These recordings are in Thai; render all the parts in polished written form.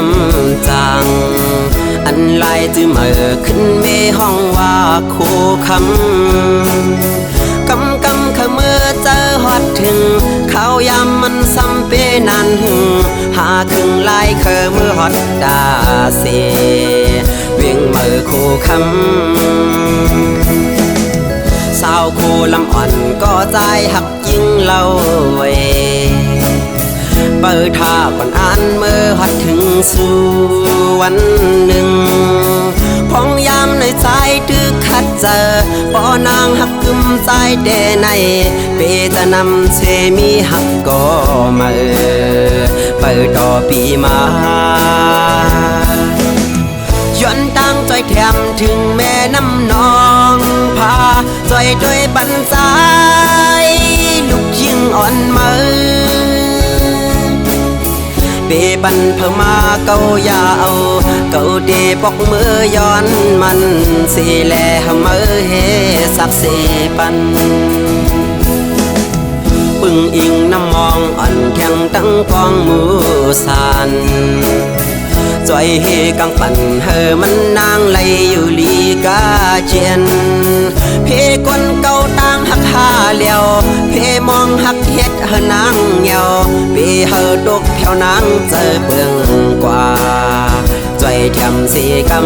น้ำจางอันลายจื้อเมื่อขึ้นเมห้องว่าโคคำกำขมือเจอฮอดถึงเขายามมันซ้ำเปนันหึงหาครึ่งลายเคอมือฮอดดาเสเวียงมือโคคำสาวโคลำอ่อนก็ใจหักยิ่งเล่าเวเปิดท่าก่อนอ่านเมื่อฮอดถึงสู่วันหนึ่งพองยามในใจตึกขัดเจอปอนางหักกึมใจเดในเปจะนำเชมีหักก็มาเปิดต่อปีมาย้อนตั้งใจแถมถึงแม่น้ำนองพาใจด้วยบันใจลูกยิ่งอ่อนมือเปบันเพิ่มมาเกายาเอาเกาเดปอกมือย้อนมันสีแลมือเฮสักเสปันปึงอิงน้ำมองอ่อนแข็งตั้งกองมือสานจอยเฮกังปั่นเฮมันนางไหลอยู่ลีกาเจียนเพกวนเก่าตั้งหักหาเลี้ยวเพมองหักเฮ็ดเฮนางเหี่ยวเพเฮดกแผ่วนางเจอเปลืองกว่าจอยแถมสีกำ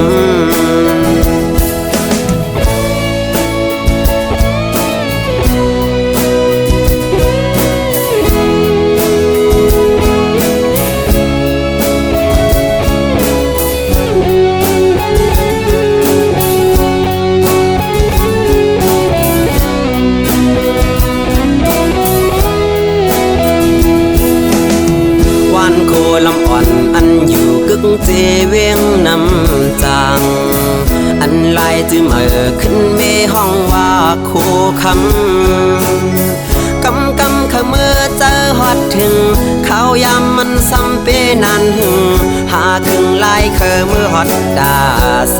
ลำอ่อนอันอยู่กึกเจเวียงน้ำจางอันลายจื้อเมื่อขึ้นเมห้องว่าโคคำขมือเจอฮอดถึงเขายามมันซ้ำเปนันหึงหาครึ่งลายเคอมือฮอดดาเส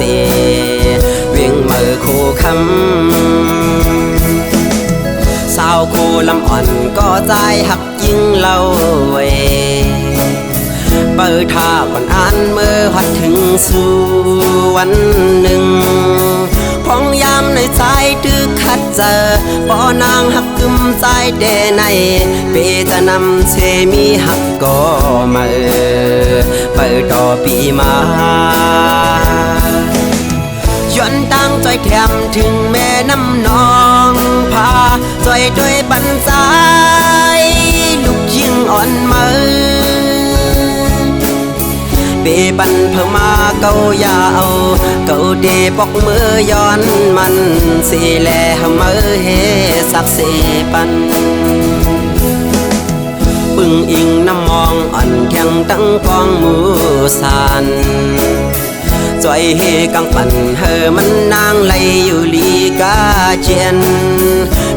เวียงมือโคคำสาวโคลำอ่อนก็ใจหักยิ่งเล่าเวเปิดท่าก่อนอ่านเมื่อฮอดถึงสู่วันหนึ่งพองยามในใจตึกขัดเจอปอนางหักกึมใจเดในเปจะนำเชมีหักก็มาเปิดต่อปีมาย้อนตั้งใจแถมถึงแม่น้ำนองพาใจด้วยบันใจลูกยิ่งอ่อนมือเปบันเพิ่มมาเกายาเอาเกาเดปอกมือย้อนมันสีแลมือเฮสักเสปันปึงอิงน้ำมองอ่อนแข็งตั้งกองมือสานจอยเฮกังปั่นเฮมันนางไหลอยู่ลีกาเจียน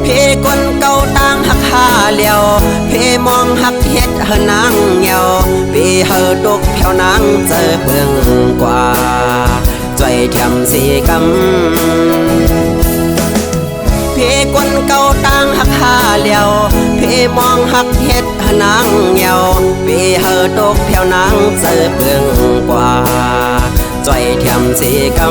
เพกวนเก่าตั้งหักหาเลี้ยวเพมองหักเฮ็ดเฮนางเหี่ยวเพเฮดกแผ่วนางเจอเปลืองกว่าจอยแถมสีกำเพกวนเก่าตั้งหักหาเลี้ยวเพมองหักเฮ็ดเฮนางเหี่ยวเพเฮดกแผ่วนางเจอเปลืองกว่าจอยแถมสีกำ